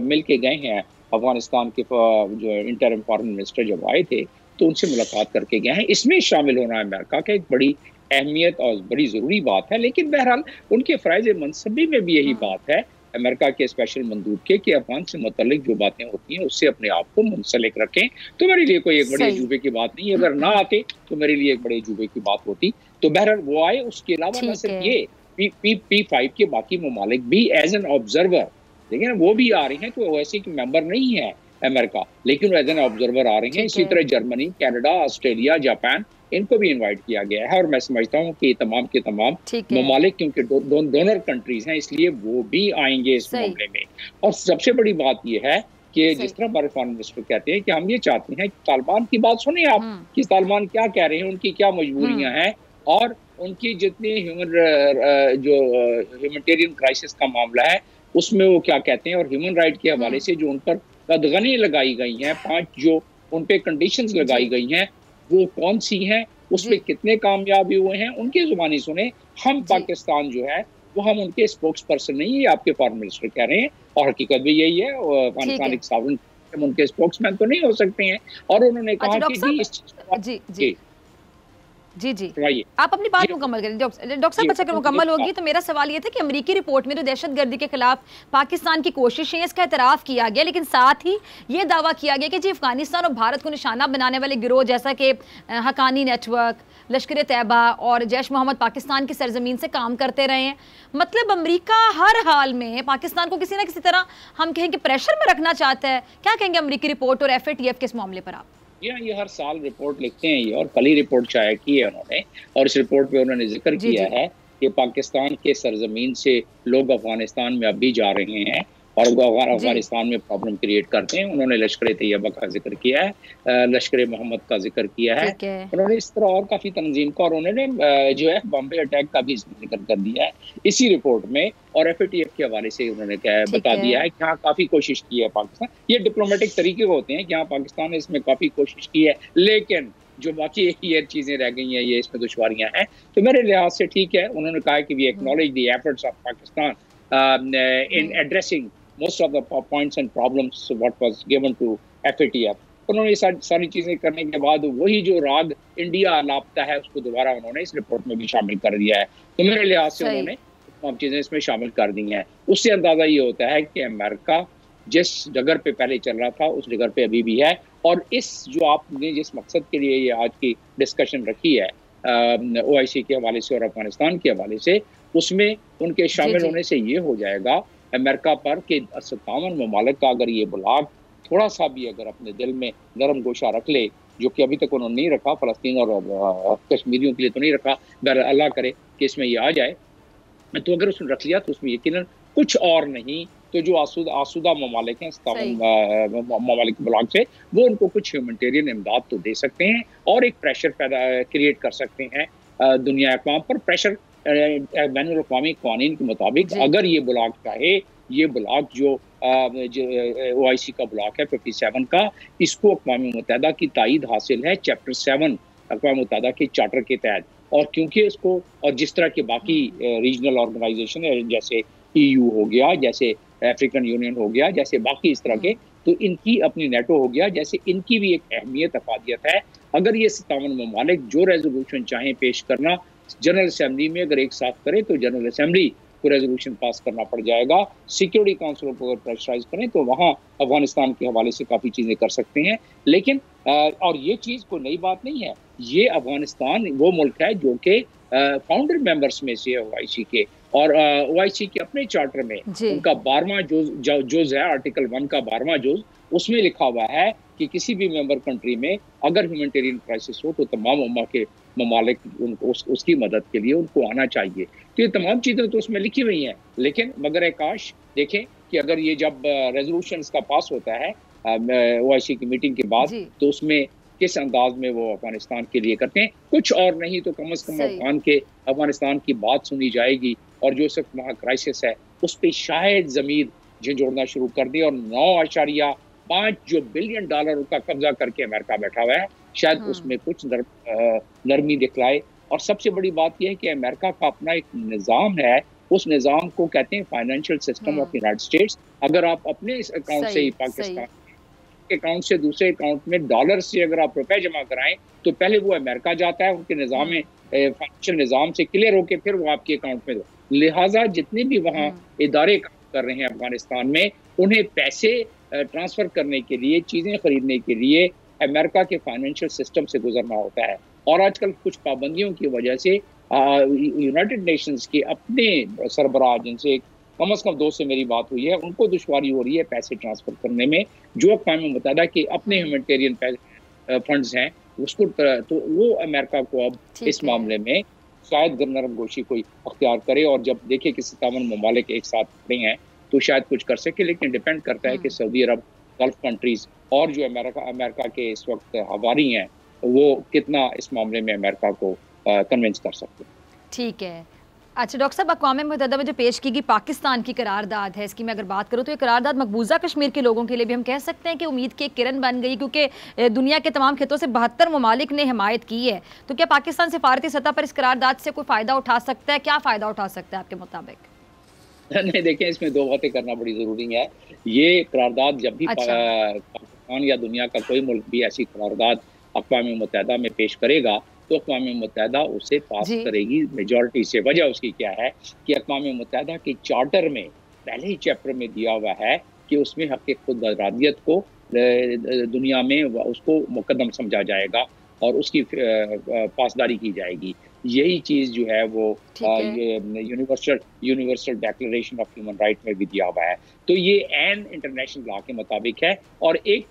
मिल के गए हैं अफगानिस्तान के जो इंटरिम फॉरेन मिनिस्टर जब आए थे तो उनसे मुलाकात करके गए हैं। इसमें शामिल होना अमेरिका का एक बड़ी अहमियत और बड़ी ज़रूरी बात है। लेकिन बहरहाल उनके फ़राइज़ मनसबी में भी यही बात है अमेरिका के स्पेशल मंदूब के कि अफगान से मुतल्लिक जो बातें होती हैं उससे अपने आप को मुंसलिक रखें। तो मेरे लिए कोई एक बड़े अजूबे की बात नहीं है, अगर ना आते तो मेरे लिए एक बड़े अजूबे की बात होती। तो बहरहाल वो आए। उसके अलावा न सिर्फ ये P5 के बाकी ममालिक भी एज एन ऑब्जर्वर, देखिए ना, वो भी आ रहे हैं। तो ओआईसी के मेंबर नहीं है अमेरिका, लेकिन वो एज एन ऑब्जर्वर आ रहे हैं। इसी तरह जर्मनी, कनाडा, ऑस्ट्रेलिया, जापान, इनको भी इनवाइट किया गया है। और मैं समझता हूँ कि तमाम के तमाम ममालिक क्योंकि डोनर कंट्रीज हैं, इसलिए वो भी आएंगे इस मामले में। और सबसे बड़ी बात यह है कि जिस तरह हमारे फॉरेन मिनिस्टर कहते हैं कि हम ये चाहते हैं कि तालिबान की बात सुने आप कि तालिबान क्या कह रहे हैं, उनकी क्या मजबूरियां हैं, और उनकी जितनी ह्यूमैनिटेरियन क्राइसिस का मामला है उसमें वो क्या कहते हैं, और ह्यूमन राइट के हवाले से जो उन पर कदगनी लगाई गई हैं, 5 जो उन पे कंडीशंस लगाई गई हैं, वो कौन सी हैं, उसमें कितने कामयाबी हुए हैं, उनकी जुबानी सुने। हम पाकिस्तान जो है वो हम उनके स्पोक्स पर्सन नहीं है, आपके फॉरेन मिनिस्टर कह रहे हैं, और हकीकत भी यही है। अफगानिस्तान एक सॉवरेन, हम उनके स्पोक्समैन तो नहीं हो सकते हैं। और उन्होंने कहा कि जी आप अपनी बात मुकम्मल करें डॉक्टर साहब। अच्छा, अगर मुकम्मल होगी तो मेरा सवाल ये था कि अमेरिकी रिपोर्ट में तो दहशतगर्दी के खिलाफ पाकिस्तान की कोशिशें, इसका एतराफ़ किया गया, लेकिन साथ ही ये दावा किया गया कि जी अफगानिस्तान और भारत को निशाना बनाने वाले गिरोह जैसा कि हकानी नेटवर्क, लश्कर तैयबा और जैश मोहम्मद पाकिस्तान की सरजमीन से काम करते रहे हैं। मतलब अमेरिका हर हाल में पाकिस्तान को किसी न किसी तरह हम कहें कि प्रेशर में रखना चाहता है। क्या कहेंगे अमेरिकी रिपोर्ट और FATF के इस मामले पर आप? ये हर साल रिपोर्ट लिखते हैं ये, और कल ही रिपोर्ट शाया की है उन्होंने, और इस रिपोर्ट पे उन्होंने जिक्र किया है कि पाकिस्तान के सरजमीन से लोग अफगानिस्तान में अब भी जा रहे हैं और अफगानिस्तान में प्रॉब्लम क्रिएट करते हैं। उन्होंने लश्कर तैयबा का जिक्र किया है, लश्कर मोहम्मद का जिक्र किया है, उन्होंने इस तरह और काफ़ी तंजीम का, और उन्होंने जो है बॉम्बे अटैक का भी जिक्र कर दिया है इसी रिपोर्ट में। और FATF के हवाले से उन्होंने क्या बता दिया है कि हाँ काफ़ी कोशिश की है पाकिस्तान। ये डिप्लोमेटिक तरीके होते हैं कि हाँ पाकिस्तान ने इसमें काफ़ी कोशिश की है, लेकिन जो बाकी ये चीज़ें रह गई हैं, ये इसमें दुश्वारियाँ हैं। तो मेरे लिहाज से ठीक है। उन्होंने कहा कि we acknowledge the efforts of Pakistan in addressing most of the points and problems what was given to FATF। उन्होंने ये सारी चीजें करने के बाद वही जो राग इंडिया लापता है उसको दोबारा उन्होंने इस रिपोर्ट में भी शामिल कर दिया है। तो मेरे लिहाज से उन्होंने तमाम चीजें इसमें शामिल कर दी हैं। उससे अंदाजा ये होता है कि अमेरिका जिस जगह पे पहले चल रहा था उस जगह पे अभी भी है। और इस जो आपने जिस मकसद के लिए ये आज की डिस्कशन रखी है OIC के हवाले से और अफगानिस्तान के हवाले से, उसमें उनके शामिल होने से ये हो जाएगा अमेरिका पर कि 57 ममालिक का अगर ये ब्लॉक थोड़ा सा भी अगर अपने दिल में नरम गोशा रख ले, जो कि अभी तक उन्होंने नहीं रखा, फ़लस्तीन और कश्मीरियों के लिए तो नहीं रखा, बहरहाल अल्लाह करे कि इसमें ये आ जाए, तो अगर उसने रख लिया तो उसमें यकीनन कुछ और नहीं तो जो आसूदा ममालिक हैं 57 ममालिक ब्लॉक से, वो उनको कुछ ह्यूमैनिटेरियन इमदाद तो दे सकते हैं और एक प्रेशर पैदा क्रिएट कर सकते हैं दुनिया अक़वाम पर। प्रेशर बैनुल अक़वामी क़वानीन के मुताबिक अगर ये ब्लॉक चाहे, ये ब्लॉक जो OIC का ब्लॉक है 57 का, इसको अक़वाम मुत्तहिदा की तायीद हासिल है चैप्टर 7 अक़वाम मुत्तहिदा के चार्टर के तहत। और क्योंकि इसको और जिस तरह के बाकी रीजनल ऑर्गेनाइजेशन है जैसे EU हो गया, जैसे अफ्रीकन यूनियन हो गया, जैसे बाकी इस तरह के, तो इनकी अपनी नेटो हो गया, जैसे इनकी भी एक अहमियत अफादियत है। अगर ये 57 ममालिक जो रेजोल्यूशन चाहें पेश करना जनरल असेंबली में अगर एक साथ करे तो जनरल असेंबली को रेजोल्यूशन पास करना पड़ जाएगा। सिक्योरिटी काउंसिल को अगर प्रेशराइज करें तो वहाँ अफगानिस्तान के हवाले से काफ़ी चीज़ें कर सकते हैं। लेकिन और ये चीज़ कोई नई बात नहीं है, ये अफगानिस्तान वो मुल्क है जो कि फाउंडर मेंबर्स में से है OIC के, और OIC के अपने चार्टर में उनका 12वां जुज़ है, आर्टिकल 1 का 12वां जुज़, उसमें लिखा हुआ है कि किसी भी मेंबर कंट्री में अगर ह्यूमैनिटेरियन क्राइसिस हो तो तमाम उम्मा के ममालिक उनको उसकी मदद के लिए उनको आना चाहिए। तो ये तमाम चीज़ें तो उसमें लिखी हुई हैं, लेकिन मगर काश देखें कि अगर ये जब रेजोल्यूशन का पास होता है OIC की मीटिंग के बाद, तो उसमें किस अंदाज में वो अफगानिस्तान के लिए करते हैं, कुछ और नहीं तो कम से कम अफगानिस्तान की बात सुनी जाएगी, और जो इस वक्त वहाँ क्राइसिस है उस पर शायद ज़मीर झंझोड़ना शुरू कर दी, और 9.5 बिलियन डॉलर का कब्जा करके अमेरिका बैठा हुआ है, शायद उसमें कुछ नरमी दिखलाए। और सबसे बड़ी बात यह है कि अमेरिका का अपना एक निज़ाम है, उस निज़ाम को कहते हैं financial system of United states. अगर आप अपने इस अकाउंट से ही पाकिस्तान अकाउंट से दूसरे अकाउंट में डॉलर से अगर आप रुपए जमा कराएं, तो पहले वो अमेरिका जाता है, उनके निज़ाम में फाइनेंशियल निज़ाम से क्लियर होके फिर वो आपके अकाउंट में दो। लिहाजा जितने भी वहाँ इदारे काम कर रहे हैं अफगानिस्तान में, उन्हें पैसे ट्रांसफर करने के लिए, चीज़ें खरीदने के लिए अमेरिका के फाइनेंशियल सिस्टम से गुजरना होता है। और आजकल कुछ पाबंदियों की वजह से यूनाइटेड नेशंस के अपने सरबराह, जिनसे कम से कम 2 से मेरी बात हुई है, उनको दुश्वारी हो रही है पैसे ट्रांसफर करने में, जो अक़वाम मुत्तहिदा के अपने ह्यूमैनिटेरियन फंड्स हैं उसको, तो वो अमेरिका को अब इस मामले में शायद नरम गोशी कोई अख्तियार करे, और जब देखे कि 57 ममालिक एक साथ खड़े हैं तो शायद कुछ कर सके। लेकिन डिपेंड करता है कि सऊदी अरब, गल्फ कंट्रीज और जो अमेरिका के इस वक्त हवारी हैं, वो कितना इस मामले में अमेरिका को कन्विंस कर सकते हैं। ठीक है। अच्छा डॉक्टर साहब, अक़वाम मुत्तहिदा में जो पेश की गई पाकिस्तान की करारदाद है, इसकी मैं अगर बात करूँ तो ये करारदाद मकबूजा कश्मीर के लोगों के लिए भी हम कह सकते हैं कि उम्मीद की एक किरण बन गई, क्योंकि दुनिया के तमाम खितों से 72 ममालिक ने हिमायत की है। तो क्या पाकिस्तान सिफारती सतह पर इस करारदाद से कोई फ़ायदा उठा सकता है? क्या फ़ायदा उठा सकता है आपके मुताबिक? नहीं, देखें, इसमें 2 बातें करना बड़ी ज़रूरी है। ये करारदाद जब भी पाकिस्तान या दुनिया का कोई मुल्क भी ऐसी करारदाद अक़वाम मुत्तहिदा में पेश करेगा, तो अक़वाम मुत्तहिदा उसे पास करेगी मेजॉरिटी से। वजह उसकी क्या है कि अक़वाम मुत्तहिदा के चार्टर में पहले ही चैप्टर में दिया हुआ है कि उसमें हक़ खुद इरादियत को दुनिया में उसको मुकद्दम समझा जाएगा और उसकी पासदारी की जाएगी। यही चीज़ जो है वो universal declaration of human right में भी दिया हुआ है। तो ये एन इंटरनेशनल लॉ के मुताबिक है। और एक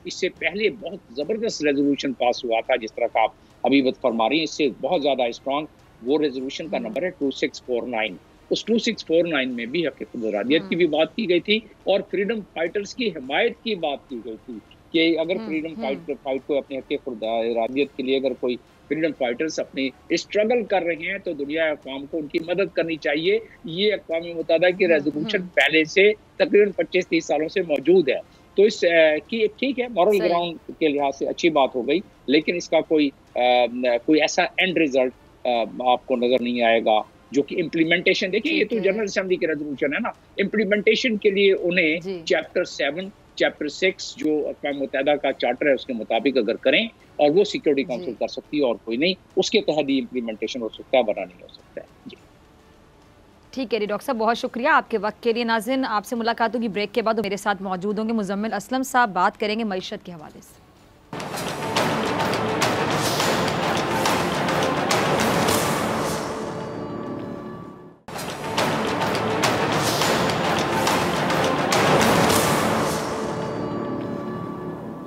इससे पहले बहुत ज़बरदस्त रेजोल्यूशन पास हुआ था, जिस तरह का आप अभी बात फरमा रही हैं, इससे बहुत ज़्यादा स्ट्रॉन्ग, वो रेजोल्यूशन का नंबर है 2649। उस 2649 में भी हक़ खुद इरादियत की भी बात की गई थी और फ्रीडम फाइटर्स की हिमायत की बात की गई थी कि अगर फ्रीडम फाइट को अपने हक़ खुद इरादियत के लिए अगर कोई फ्रीडम फाइटर्स अपने स्ट्रगल कर रहे हैं तो दुनिया अक़वाम को उनकी मदद करनी चाहिए। ये अक़वाम मुत्तहिदा की रेजोल्यूशन पहले से तकरीबन 25-30 सालों से मौजूद है। तो इस की ठीक है, मॉरल ग्राउंड के लिहाज से अच्छी बात हो गई, लेकिन इसका कोई ऐसा एंड रिजल्ट आपको नजर नहीं आएगा जो कि इम्प्लीमेंटेशन। देखिए, ये तो जनरल असेंबली की रेजोल्यूशन है ना, इम्प्लीमेंटेशन के लिए उन्हें चैप्टर 7, चैप्टर 6 जो अक़वाम मुत्तहिदा का चार्टर है उसके मुताबिक अगर करें, और वो सिक्योरिटी काउंसिल कर सकती है और कोई नहीं, उसके तहत ही इम्प्लीमेंटेशन हो सकता है, वरना नहीं हो सकता है। जी ठीक है जी डॉक्टर साहब, बहुत शुक्रिया आपके वक्त के लिए। नाज़रीन, आपसे मुलाकात होगी ब्रेक के बाद। मेरे साथ मौजूद होंगे मुज़म्मिल असलम साहब, बात करेंगे मईशत के हवाले से।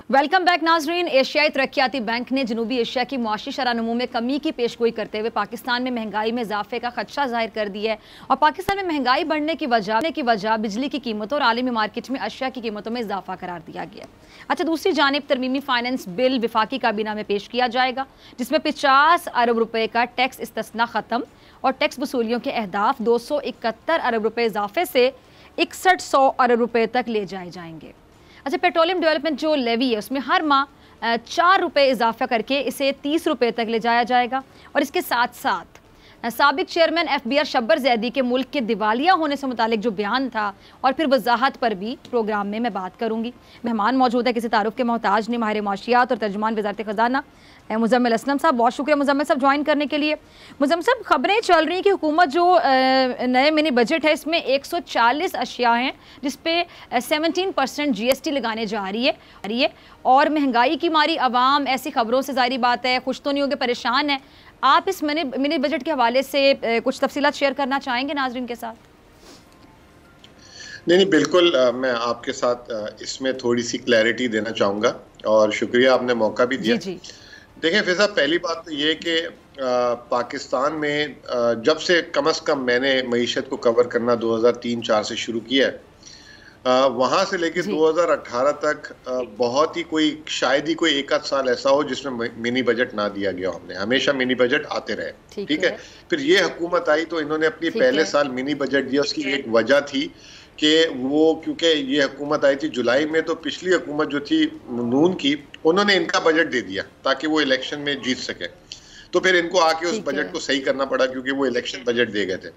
वेलकम बैक नाजरीन। एशियाई तरक्याती बैंक ने जनूबी एशिया की मुआशी शरह-ए-नमू में कमी की पेशगोई करते हुए पाकिस्तान में महंगाई में इजाफे का खदशा जाहिर कर दिया है। और पाकिस्तान में महंगाई बढ़ने की वजह बिजली की कीमतों और आलमी मार्केट में अशिया की कीमतों में इजाफा करार दिया गया। अच्छा, दूसरी जानिब तरमीमी फाइनेंस बिल विफाकी काबीना में पेश किया जाएगा, जिसमें 50 अरब रुपए का टैक्स इस्तिस्ना खत्म और टैक्स वसूलियों के अहदाफ 271 अरब रुपए इजाफे से 6100 अरब रुपए तक ले जाए जाएंगे। अच्छा, पेट्रोलियम डेवलपमेंट जो लेवी है उसमें हर माह 4 रुपये इजाफा करके इसे 30 रुपये तक ले जाया जाएगा। और इसके साथ साथ साबिक चेयरमैन FBR शब्बर जैदी के मुल्क के दिवालिया होने से मुतालिक जो बयान था और फिर वजाहत पर भी प्रोग्राम में मैं बात करूंगी। मेहमान मौजूद है, किसी तारुफ के मोहताज नहीं, माहिर माशियात और तर्जुमान वज़ारत ख़ज़ाना मुज़म्मिल असलम साहब। बहुत शुक्रिया मुज़म्मिल साहब ज्वाइन करने के लिए। मुज़म्मिल साहब, खबरें चल रही हैं कि हुकूमत जो नए मिनी बजट है इसमें 140 अशिया हैं जिस पे 17% GST लगाने जा रही है और महंगाई की मारी आवाम ऐसी खबरों से ज़ाहिर बात है खुश तो नहीं होंगे, परेशान है। आप इस मिनी बजट के हवाले से कुछ तफसीलात शेयर करना चाहेंगे नाजरीन के साथ? नहीं, बिल्कुल, मैं आपके साथ इसमें थोड़ी सी क्लैरिटी देना चाहूँगा और शुक्रिया, आपने मौका भी दिया। जी। देखें फिजा, पहली बात तो ये कि पाकिस्तान में जब से कम से कम मैंने मईशत को कवर करना 2003-4 से शुरू किया है, वहाँ से लेके 2018 तक बहुत ही शायद ही कोई एक आध साल ऐसा हो जिसमें मिनी बजट ना दिया गया। हमने हमेशा मिनी बजट आते रहे, ठीक है। फिर ये हुकूमत आई तो इन्होंने अपनी पहले साल मिनी बजट दिया। उसकी एक वजह थी कि वो क्योंकि ये हुकूमत आई थी जुलाई में, तो पिछली हुकूमत जो थी नून की, उन्होंने इनका बजट दे दिया ताकि वो इलेक्शन में जीत सके। तो फिर इनको आके उस बजट को सही करना पड़ा क्योंकि वो इलेक्शन बजट दे गए थे।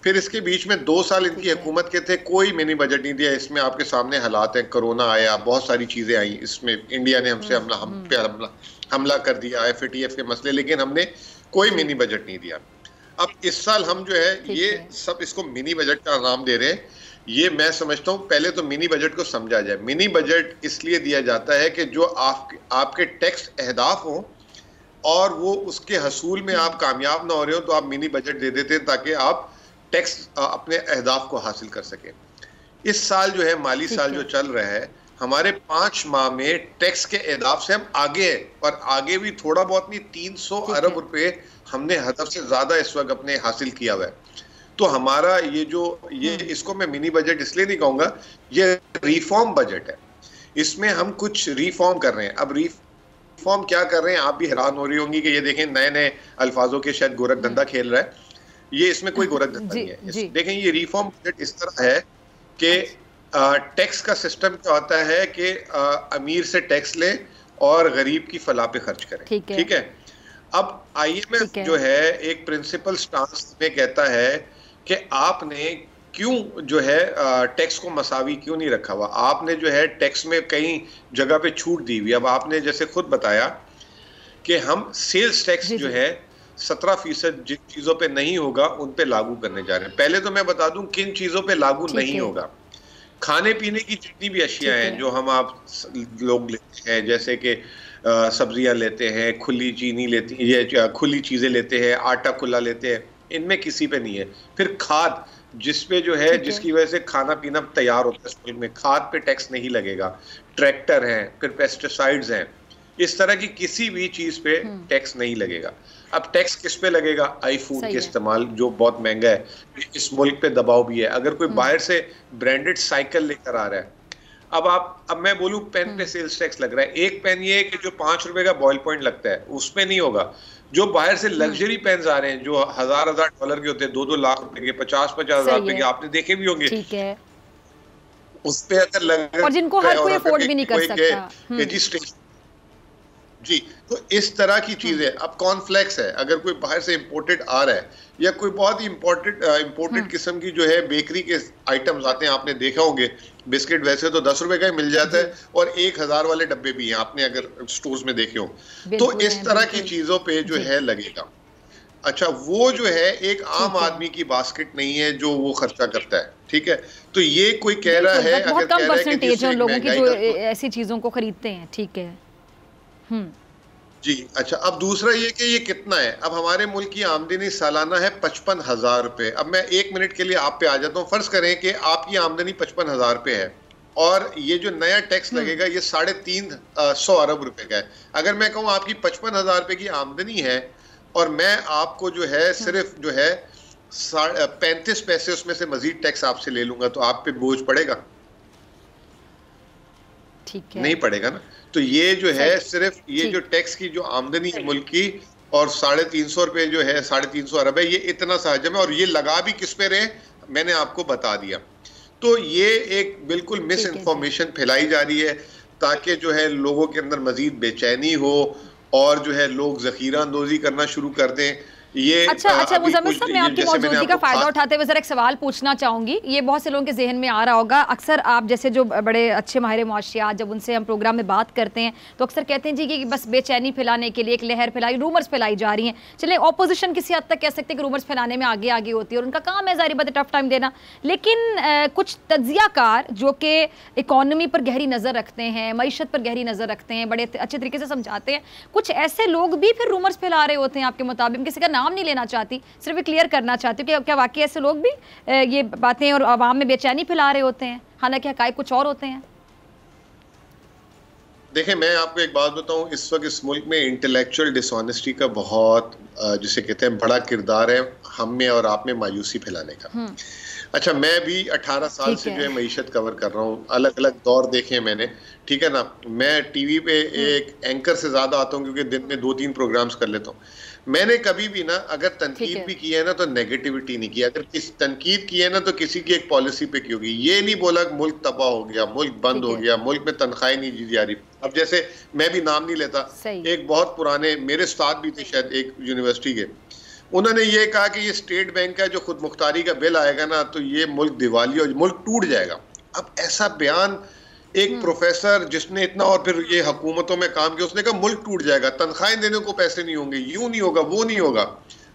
फिर इसके बीच में 2 साल इनकी हुकूमत के थे, कोई मिनी बजट नहीं दिया। इसमें आपके सामने हालात हैं, कोरोना आया, बहुत सारी चीजें आई, इसमें इंडिया ने हमसे हमला कर दिया, FATF के मसले, लेकिन हमने कोई मिनी बजट नहीं दिया। अब इस साल हम जो है ये सब इसको मिनी बजट का नाम दे रहे हैं। ये मैं समझता हूँ पहले तो मिनी बजट को समझा जाए। मिनी बजट इसलिए दिया जाता है कि जो आपके टैक्स अहदाफ हों और वो उसके हसूल में आप कामयाब ना हो रहे हो तो आप मिनी बजट दे देते हैं ताकि आप टैक्स अपने अहदाफ को हासिल कर सके। इस साल जो है माली साल जो चल रहा है, हमारे 5 माह में टैक्स के अहदाफ से हम आगे हैं, और आगे भी थोड़ा बहुत नहीं, 300 अरब रुपए हमने हदफ से ज्यादा इस वक्त अपने हासिल किया हुआ है। तो हमारा ये इसको मैं मिनी बजट इसलिए नहीं कहूंगा, ये रिफॉर्म बजट है। इसमें हम कुछ रिफॉर्म कर रहे हैं। अब रिफॉर्म क्या कर रहे हैं, आप भी हैरान हो रही होंगी कि ये देखें नए नए अल्फाजों के शायद गोरख धंधा खेल रहा है। ये इसमें कोई गोरख धंधा नहीं है। देखें ये रिफॉर्म बजट इस तरह है कि टैक्स का सिस्टम क्या होता है कि अमीर से टैक्स ले और गरीब की फलाह पे खर्च करें, ठीक है। अब IMF जो है एक प्रिंसिपल स्टांस में कहता है कि आपने क्यों जो है टैक्स को मसावी क्यों नहीं रखा हुआ। आपने जो है टैक्स में कई जगह पे छूट दी हुई। अब आपने जैसे खुद बताया कि हम सेल्स टैक्स जो है 17% जिन चीजों पे नहीं होगा उन पे लागू करने जा रहे हैं। पहले तो मैं बता दूं किन चीजों पे लागू नहीं होगा। खाने पीने की जितनी भी अशिया हैं जो हम आप लोग लेते हैं, जैसे कि सब्जियां लेते हैं, खुली चीनी लेती, ये खुली चीजें लेते हैं, आटा खुला लेते हैं, इनमें किसी पे नहीं है। फिर खाद जिसपे जो है जिसकी वजह से खाना पीना तैयार होता है में, खाद पे टैक्स नहीं लगेगा। ट्रैक्टर हैं, फिर पेस्टिसाइड्स हैं, इस तरह की किसी भी चीज पे टैक्स नहीं लगेगा। अब टैक्स किस पे लगेगा? आईफोन के इस्तेमाल जो बहुत महंगा है, इस मुल्क पे दबाव भी है। अगर कोई बाहर से ब्रांडेड साइकिल लेकर आ रहा है, अब मैं बोलूं पेन पे सेल्स टैक्स लग रहा है। एक पेन ये है कि जो 5 रुपए का बॉयल पॉइंट लगता है उसमें नहीं होगा। जो बाहर से लग्जरी पेन्स आ रहे हैं जो $1000 के होते हैं, 2-2 लाख रुपए के, 50-50 हजार रुपए के, आपने देखे भी होंगे, ठीक है, उस पे अगर लग और जिनको हर कोई अफोर्ड भी नहीं कर सकता जी, तो इस तरह की चीजें। अब कॉर्नफ्लेक्स है, अगर कोई बाहर से इंपोर्टेड आ रहा है या कोई बहुत ही इंपोर्टेड किस्म की जो है बेकरी के आइटम्स आते हैं, आपने देखा होंगे बिस्किट वैसे तो 10 रुपए का ही मिल जाता है और 1000 वाले डब्बे भी हैं, आपने अगर स्टोर्स में देखे हो। तो इस तरह की चीजों पे जो है लगेगा। अच्छा, वो जो है एक आम आदमी की बास्केट नहीं है जो वो खर्चा करता है, ठीक है। तो ये कोई कह रहा है, अगर कह रहा है कि लोगों की जो ऐसी चीजों को खरीदते हैं, ठीक है जी। अच्छा, अब दूसरा ये कि ये कितना है। अब हमारे मुल्क की आमदनी सालाना है 55,000 रुपए। अब मैं 1 मिनट के लिए आप पे आ जाता हूँ। फर्ज करें कि आपकी आमदनी 55,000 रुपए है और ये जो नया टैक्स लगेगा ये 350 अरब रुपए का है। अगर मैं कहूँ आपकी 55,000 रुपए की आमदनी है और मैं आपको जो है सिर्फ जो है 35 पैसे उसमें से मजीद टैक्स आपसे ले लूंगा, तो आप पे बोझ पड़ेगा? ठीक है, नहीं पड़ेगा ना। तो ये जो है सिर्फ ये जो टैक्स की जो आमदनी है मुल्क की और 350 रुपए जो है 350 अरब है, ये इतना सा हजम है। और ये लगा भी किस पे रहे, मैंने आपको बता दिया। तो ये एक बिल्कुल मिस इन्फॉर्मेशन फैलाई जा रही है ताकि जो है लोगों के अंदर मजीद बेचैनी हो और जो है लोग जखीरा अंदोजी करना शुरू कर दें। ये अच्छा मुज़म्मिल साहब, मैं आपकी मौजूदगी का फायदा उठाते हुए जरा एक सवाल पूछना चाहूंगी। ये बहुत से लोगों के जहन में आ रहा होगा, अक्सर आप जैसे जो बड़े अच्छे माहिर मुआशियात, जब उनसे हम प्रोग्राम में बात करते हैं तो अक्सर कहते हैं जी कि बस बेचैनी फैलाने के लिए एक लहर फैलाई, रूमर्स फैलाई जा रही हैं। चले ऑपोजिशन किसी हद तक कह सकते हैं कि रूमर्स फैलाने में आगे आगे होती है और उनका काम है जाहिर बात टफ टाइम देना, लेकिन कुछ तज्जियाकार जो कि इकॉनमी पर गहरी नज़र रखते हैं, मईशत पर गहरी नज़र रखते हैं, बड़े अच्छे तरीके से समझाते हैं, कुछ ऐसे लोग भी फिर रूमर्स फैला रहे होते हैं आपके मुताबिक। किसी का नाम नहीं लेना चाहती, सिर्फ क्लियर करना चाहती हूँ कि क्या वाकई ऐसे लोग भी ये बातें और आवाम में बेचैनी फैला रहे होते हैं, हालांकि हकायक कुछ और होते हैं? देखिए, मैं आपको एक बात बताऊं, इस वक्त इस मुल्क में इंटेलेक्चुअल डिसऑनेस्टी का बहुत जिसे कहते हैं बड़ा किरदार है हम में और आप में मायूसी फैलाने का। अच्छा, मैं भी 18 साल से जो है मईशत कवर कर रहा हूँ, अलग अलग दौर देखे मैंने, ठीक है ना। मैं टीवी पे एक एंकर से ज्यादा आता हूँ क्योंकि दिन में 2-3 प्रोग्राम्स कर लेता हूँ। मैंने कभी भी ना अगर तनकीद भी की है ना तो नेगेटिविटी नहीं की, अगर किस तनकीद की है ना तो किसी की एक पॉलिसी पे की होगी। ये नहीं बोला कि मुल्क तबाह हो गया, मुल्क बंद हो गया, मुल्क में तनख्वाही नहीं दी जा रही। अब जैसे मैं भी नाम नहीं लेता, एक बहुत पुराने मेरे उस्ताद भी थे शायद एक यूनिवर्सिटी के, उन्होंने ये कहा कि ये स्टेट बैंक का जो खुद मुख्तारी का बिल आएगा ना तो ये मुल्क दिवालिया और मुल्क टूट जाएगा। अब ऐसा बयान एक प्रोफेसर जिसने इतना और फिर ये हुकूमतों में काम किया, उसने कहा मुल्क टूट जाएगा, तनख्वाहें देने को पैसे नहीं होंगे, यूं नहीं होगा, वो नहीं होगा।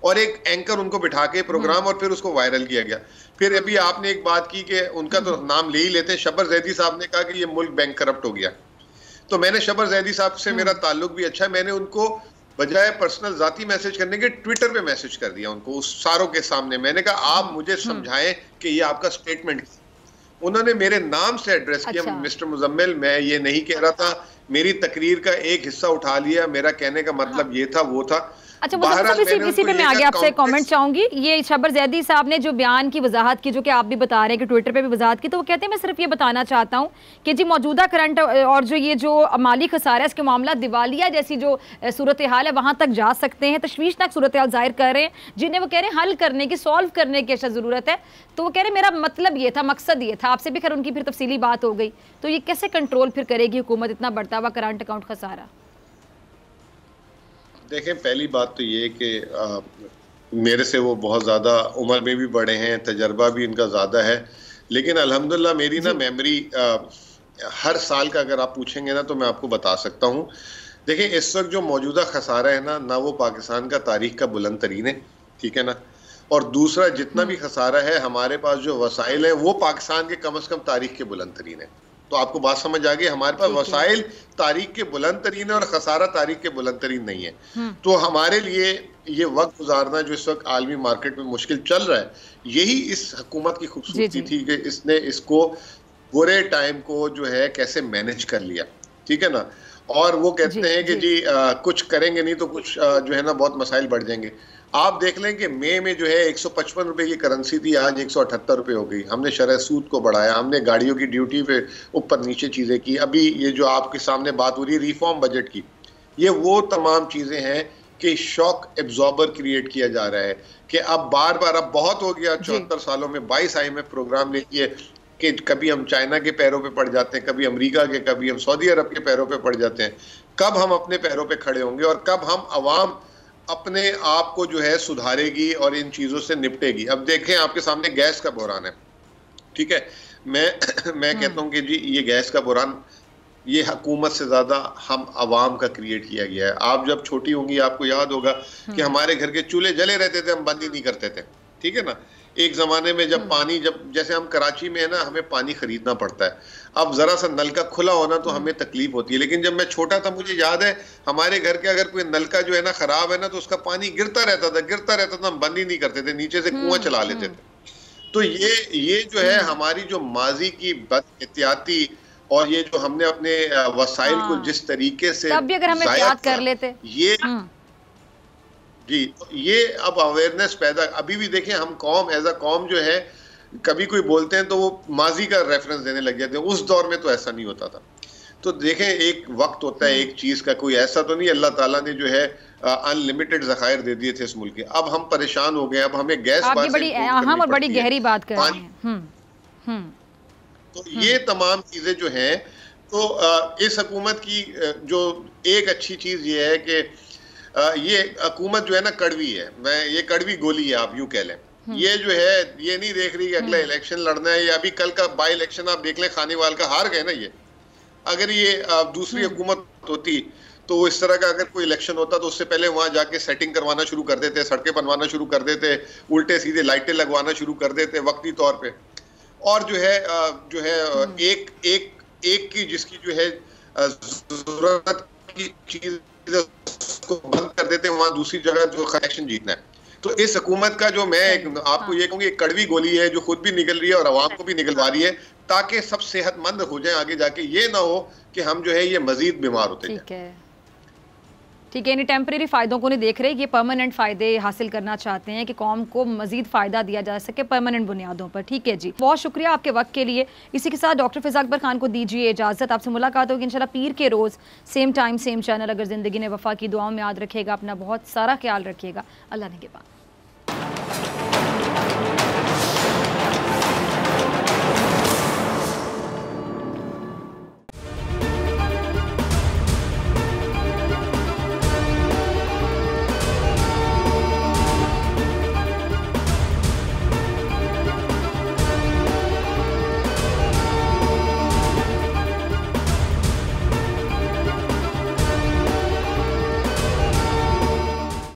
और एक एंकर उनको बिठा के प्रोग्राम और फिर उसको वायरल किया गया। फिर अभी आपने एक बात की कि उनका तो नाम ले ही लेते हैं, शबर जैदी साहब ने कहा कि ये मुल्क बैंक करप्ट हो गया। तो मैंने शबर जैदी साहब से मेरा ताल्लुक भी अच्छा है, मैंने उनको बजाय पर्सनल जाती मैसेज करने के ट्विटर पे मैसेज कर दिया उनको, उस सारों के सामने। मैंने कहा आप मुझे समझाएं कि ये आपका स्टेटमेंट। उन्होंने मेरे नाम से एड्रेस किया, मिस्टर मुजम्मिल मैं ये नहीं कह रहा था, मेरी तकरीर का एक हिस्सा उठा लिया, मेरा कहने का मतलब ये था वो था। अच्छा, इसी पे मैं आगे आपसे कमेंट चाहूंगी। ये शबर जैदी साहब ने जो बयान की वजाहत की, जो कि आप भी बता रहे हैं कि ट्विटर पे भी वजाहत की, तो वो कहते हैं मैं सिर्फ ये बताना चाहता हूं कि जी मौजूदा करंट और जो ये जो माली खसारा है इसके मामला दिवालिया जैसी जो सूरत हाल है वहां तक जा सकते हैं, तशवीशनाक सूरत हाल जाहिर कर रहे हैं, जिन्हें वो कह रहे हैं हल करने की, सॉल्व करने की अच्छा ज़रूरत है। तो वो कह रहे हैं मेरा मतलब ये था, मकसद ये था। आपसे भी खैर उनकी फिर तफसीली बात हो गई। तो ये कैसे कंट्रोल फिर करेगी हुकूमत इतना बढ़ता हुआ करंट अकाउंट खसारा? देखें, पहली बात तो ये कि मेरे से वो बहुत ज़्यादा उम्र में भी बड़े हैं, तजर्बा भी इनका ज़्यादा है, लेकिन अल्हम्दुलिल्लाह मेरी ना मेमोरी हर साल का अगर आप पूछेंगे ना तो मैं आपको बता सकता हूँ। देखें, इस वक्त जो मौजूदा खसारा है ना वो पाकिस्तान का तारीख का बुलंद तरीन है, ठीक है ना। और दूसरा जितना भी खसारा है, हमारे पास जो वसाइल हैं वो पाकिस्तान के कम से कम तारीख के बुलंद तरीन है। तो आपको बात समझ आ गई, हमारे पास वसाइल तारीख के बुलंद तरीन है और खसारा तारीख के बुलंद तरीन नहीं है। तो हमारे लिए ये वक्त गुजारना जो इस वक्त आलमी मार्केट में मुश्किल चल रहा है, यही इस हुकूमत की खूबसूरती थी कि इसने इसको बुरे टाइम को जो है कैसे मैनेज कर लिया, ठीक है ना। और वो कहते हैं कि जी कुछ करेंगे नहीं तो कुछ जो है ना बहुत मसाइल बढ़ जाएंगे। आप देख लें कि मई में जो है 155 रुपए की करेंसी थी, आज 178 रुपए हो गई। हमने शरह सूद को बढ़ाया, हमने गाड़ियों की ड्यूटी पे ऊपर नीचे चीज़ें की। अभी ये जो आपके सामने बात हो रही है रिफॉर्म बजट की, ये वो तमाम चीज़ें हैं कि शॉक एब्जॉर्बर क्रिएट किया जा रहा है कि अब बार बार अब बहुत हो गया। 74 सालों में 22 IMF प्रोग्राम लेती है कि कभी हम चाइना के पैरों पे पड़ जाते हैं, कभी अमेरिका के, कभी हम सऊदी अरब के पैरों पे पड़ जाते हैं। कब हम अपने पैरों पे खड़े होंगे और कब हम अवाम अपने आप को जो है सुधारेगी और इन चीज़ों से निपटेगी? अब देखें, आपके सामने गैस का बहरान है, ठीक है। मैं कहता हूँ कि जी ये गैस का बहरान ये हुकूमत से ज़्यादा हम अवाम का क्रिएट किया गया है। आप जब छोटी होंगी आपको याद होगा कि हमारे घर के चूल्हे जले रहते थे, हम बंद ही नहीं करते थे, ठीक है ना। एक ज़माने में जब पानी, जब जैसे हम कराची में है ना, हमें पानी खरीदना पड़ता है। अब ज़रा सा नलका खुला होना तो हमें तकलीफ होती है, लेकिन जब मैं छोटा था मुझे याद है हमारे घर के अगर कोई नलका जो है ना ख़राब है ना तो उसका पानी गिरता रहता था, हम बंद ही नहीं करते थे, नीचे से कुआं चला लेते थे। तो ये जो है हमारी जो माजी की बदएहतियाती और ये जो हमने अपने वसाइल को जिस तरीके से तब भी अगर हमें याद कर लेते, ये जी ये अब अवेयरनेस पैदा। अभी भी देखें, हम कौम एज अ कौम जो है कभी कोई बोलते हैं तो वो माजी का रेफरेंस देने लग जाते हैं। उस दौर में तो ऐसा नहीं होता था। तो देखें, एक वक्त होता है एक चीज का, कोई ऐसा तो नहीं अल्लाह ताला ने जो है अनलिमिटेड ज़खायर दे दिए थे इस मुल्क के। अब हम परेशान हो गए, अब हमें गैस बड़ी अहम और बड़ी गहरी बात कर रहे हैं। तो ये तमाम चीजें जो हैं, तो इस हुकूमत की जो एक अच्छी चीज ये है कि ये हुकूमत जो है ना कड़वी है, मैं ये कड़वी गोली है आप यूं कह लें। ये जो है ये नहीं देख रही कि अगला इलेक्शन लड़ना है, या अभी कल का बाई इलेक्शन आप देख लें, खानीवाल का हार गए ना ये। अगर ये दूसरी हुकूमत होती तो इस तरह का अगर कोई इलेक्शन होता तो उससे पहले वहां जाके सेटिंग करवाना शुरू कर देते, सड़कें बनवाना शुरू कर देते, उल्टे सीधे लाइटें लगवाना शुरू कर देते वक्ती तौर पे। और जो है एक की जिसकी जो है जरूरत की चीज को बंद कर देते हैं, वहां दूसरी जगह जो इलेक्शन जीतना है। तो इस हुकूमत का जो मैं आपको ये कहूँगी कड़वी गोली है जो खुद भी निकल रही है और आवाम को भी निकलवा रही है, ताकि सब सेहतमंद हो जाए आगे जाके, ये ना हो कि हम जो है ये मजीद बीमार होते जाएं। ठीक है, यानी टेम्परेरी फ़ायदों को नहीं देख रहे, ये परमानेंट फ़ायदे हासिल करना चाहते हैं कि कौम को मज़ीद फ़ायदा दिया जा सके परमानेंट बुनियादों पर। ठीक है जी, बहुत शुक्रिया आपके वक्त के लिए। इसी के साथ डॉक्टर फ़िज़ा अकबर खान को दीजिए इजाज़त। आपसे मुलाकात होगी इंशाल्लाह पीर के रोज़, सेम टाइम सेम चैनल। अगर ज़िंदगी ने वफ़ा की, दुआओं में याद रखिएगा, अपना बहुत सारा ख्याल रखिएगा। अल्लाह ने के बाद।